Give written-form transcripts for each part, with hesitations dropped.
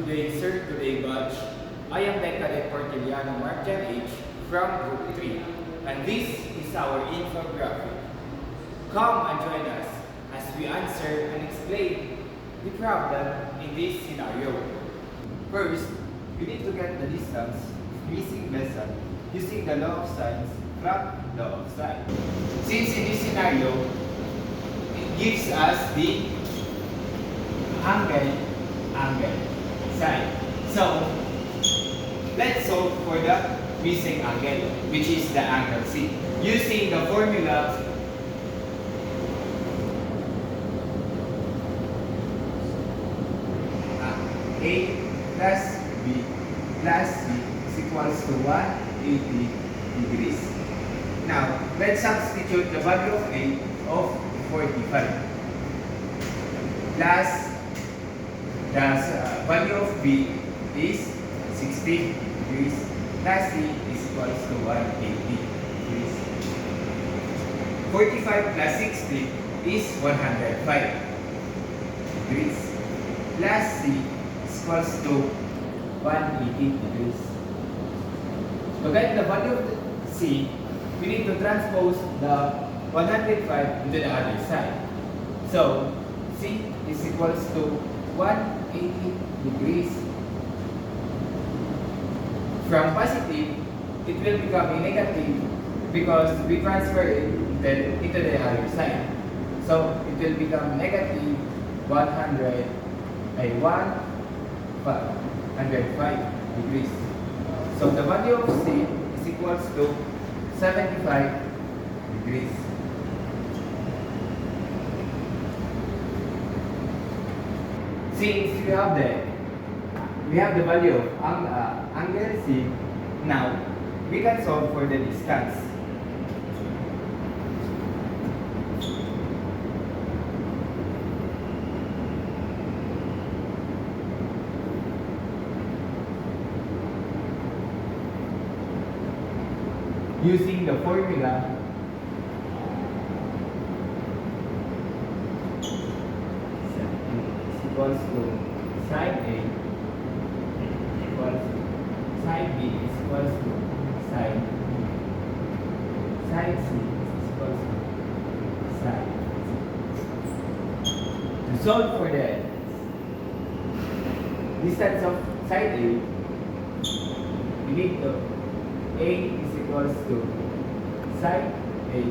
today batch. I am Decadet Portiliano Marjan H from Group 3, and this is our infographic. Come and join us as we answer and explain the problem in this scenario. First, we need to get the distance of missing vessel using the law of sines from law of sine. Since in this scenario, it gives us the angle, sine. So, let's solve for the missing angle, which is the angle C. Using the formula A plus B plus C is equals to 180 degrees. Now, let's substitute the value of A of 45 plus the value of B is 60 degrees plus C is equals to 180 degrees. 45 plus 60 is 105 degrees plus C is equals to 180 degrees. To get the value of the C, we need to transpose the 105 into the other side. So, C is equals to 180 degrees. From positive, it will become a negative because we transfer it into the other side. So, it will become negative 105 degrees. So, the value of C is equals to 75 degrees. Since we have the value of angle C, now we can solve for the distance. Using the formula equals to sine A equals to sine B is equals to sine C is equals to sine C. To solve for the distance of sine A, we need to A is equals to sine A is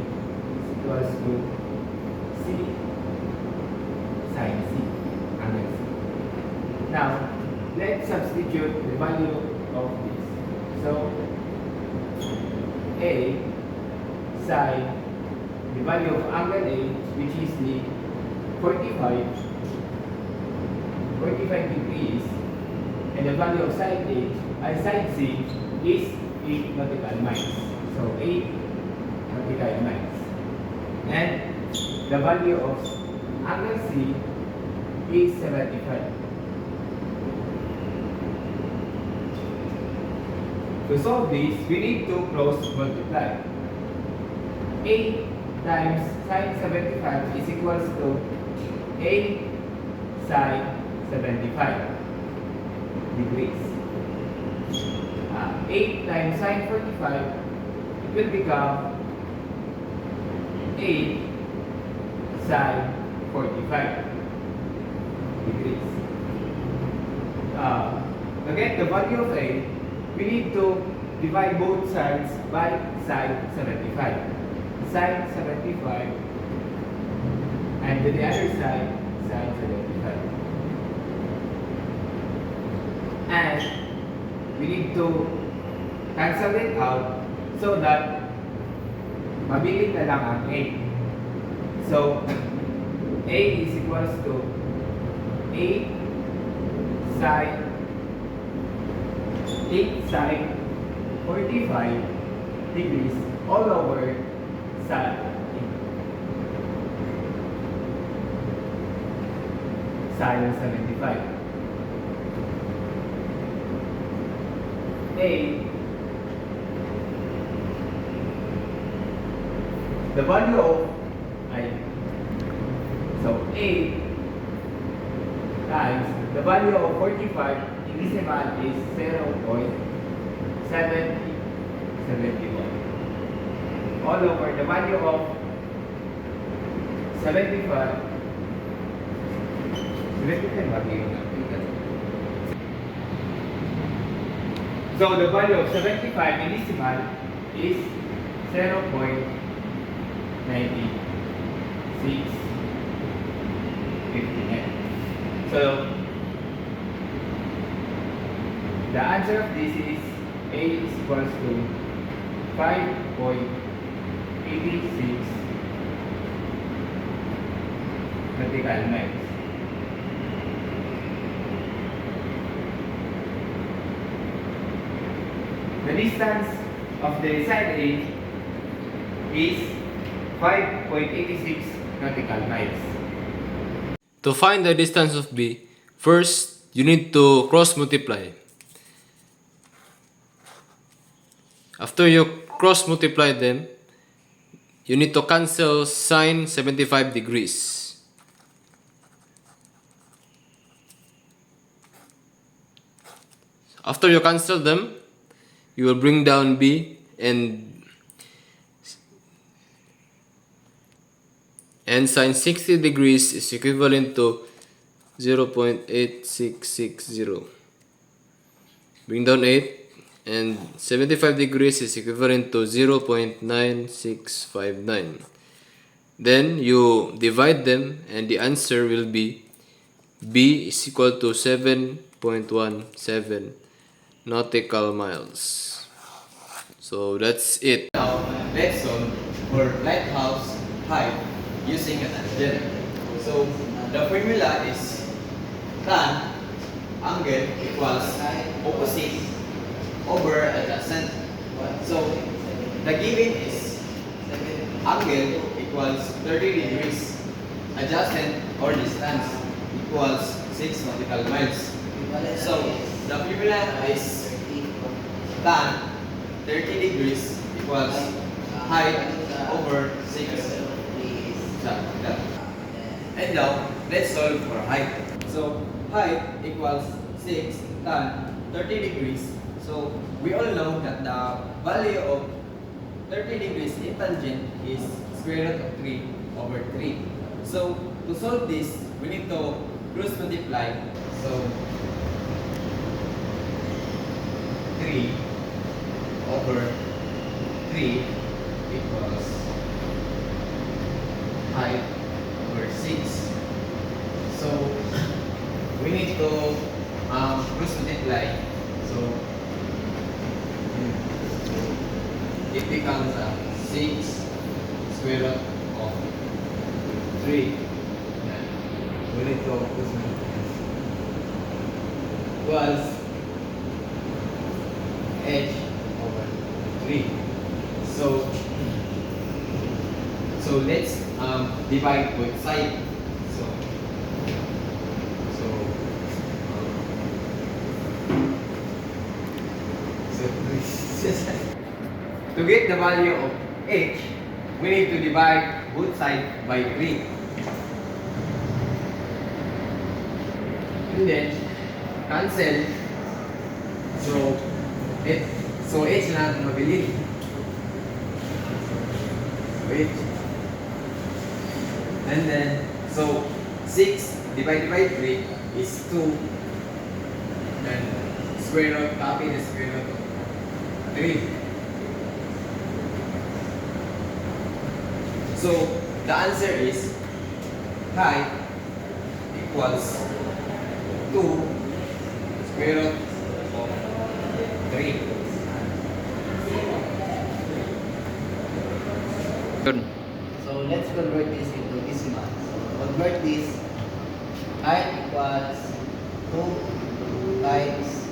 equals to C sine C. Now, let's substitute the value of this. So, A sine the value of angle A, which is the 45 degrees, and the value of sine C is 8 nautical miles. So, 8 nautical miles. And the value of angle C is 75. To solve this, we need to cross multiply. 8 times sine 75 is equals to 8 sine 75 degrees. 8 times sine 45, it will become 8 sine 45 degrees. To get the value of A, we need to divide both sides by sine 75. Sine 75 and the other side, sine 75. And we need to cancel it out so that mabili na lang ang A. So, A is equals to 8 sine 45 degrees all over sine 75. A, the value of so A times the value of 45 in decimal is 0.7071. All over the value of 75. 75 ba yun? So the value of 75 millisimal is 0.9659. So the answer of this is A is equals to 5.86 nautical miles. The distance of the side A is 5.86 nautical miles. To find the distance of B, first you need to cross multiply. After you cross multiply them, you need to cancel sine 75 degrees. After you cancel them, you will bring down B and sine 60 degrees is equivalent to 0.8660. Bring down 8 and 75 degrees is equivalent to 0.9659. Then you divide them and the answer will be B is equal to 7.17 nautical miles. So that's it. Now, let's solve for lighthouse height using an algebra. So, the formula is tan angle equals opposite over adjacent. So, the given is angle equals 30 degrees, adjacent or distance equals 6 nautical miles. So, the formula is tan 30 degrees equals height over 6. And now, let's solve for height. So, height equals 6 tan 30 degrees. So, we all know that the value of 30 degrees in tangent is square root of 3 over 3. So, to solve this, we need to cross multiply. So, 3 over 3 equals height over 6. So, we need to cross multiply. So, it becomes 6 square root of 3. We need to cross multiply. Equals h over 3. So let's divide both sides. To get the value of h, we need to divide both sides by 3. And then cancel. So h na natin mabili. H. And then, so 6 divided by 3 is 2. And square root, copy the square root of 3. So, the answer is height equals 2 square root of 3. So let's convert this into decimal. So convert this, height equals 2 times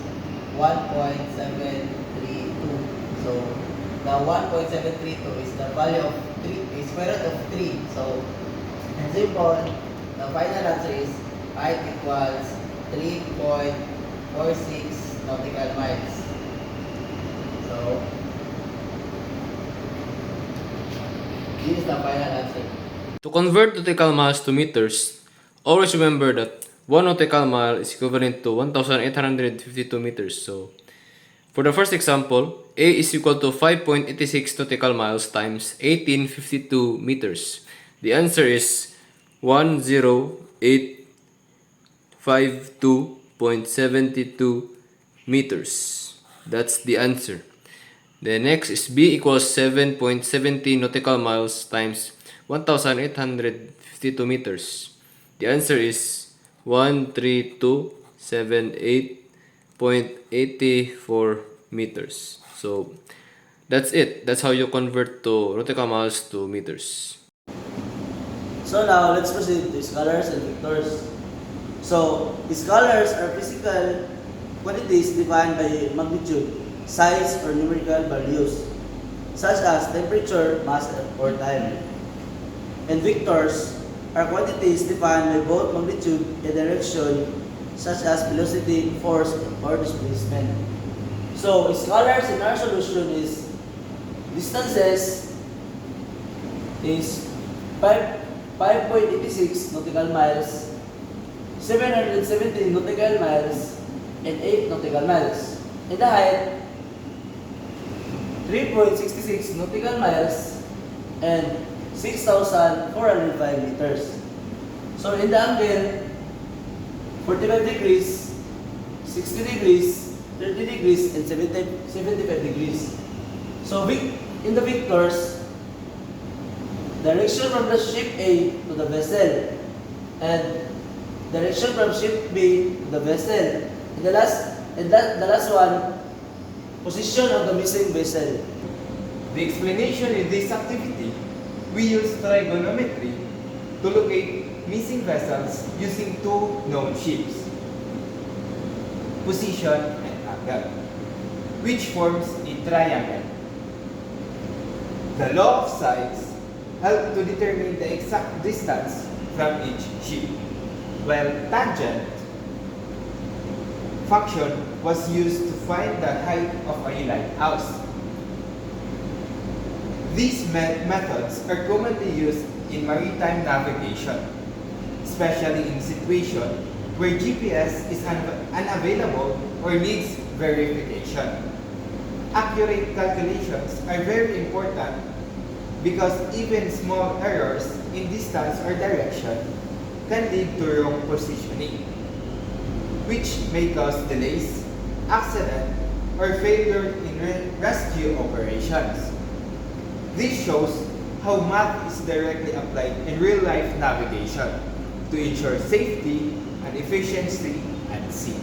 1.732. So the 1.732 is the value of 3, is square root of 3. So in simple, the final answer is height equals 3.46 nautical miles. So this is the final answer. To convert nautical miles to meters, always remember that 1 nautical mile is equivalent to 1,852 meters. So, for the first example, A is equal to 5.86 nautical miles times 1852 meters. The answer is 10852.72 meters. That's the answer. The next is B equals 7.70 nautical miles times 1,852 meters. The answer is 13278.84 meters. So that's it. That's how you convert to nautical miles to meters. So now let's proceed to scalars and vectors. So scalars are physical quantities defined by magnitude, size, or numerical values, such as temperature, mass, or time. And vectors are quantities defined by both magnitude and direction, such as velocity, force, or displacement. So scalars in our solution is distances is 5.86 nautical miles, 717 nautical miles, and 8 nautical miles. And the height 3.66 nautical miles and 6,405 meters. So in the angle 45 degrees, 60 degrees, 30 degrees, and 75 degrees. So in the vectors, direction from the ship A to the vessel, and direction from ship B to the vessel. And the last one, position of the missing vessel. The explanation in this activity, we use trigonometry to locate missing vessels using two known ships, position and angle, which forms a triangle. The law of sides help to determine the exact distance from each ship, while tangent function was used to find the height of a lighthouse. These methods are commonly used in maritime navigation, especially in situations where GPS is unavailable or needs verification. Accurate calculations are very important because even small errors in distance or direction can lead to wrong positioning, which may cause delays, accident, or failure in rescue operations. This shows how math is directly applied in real-life navigation to ensure safety and efficiency at sea.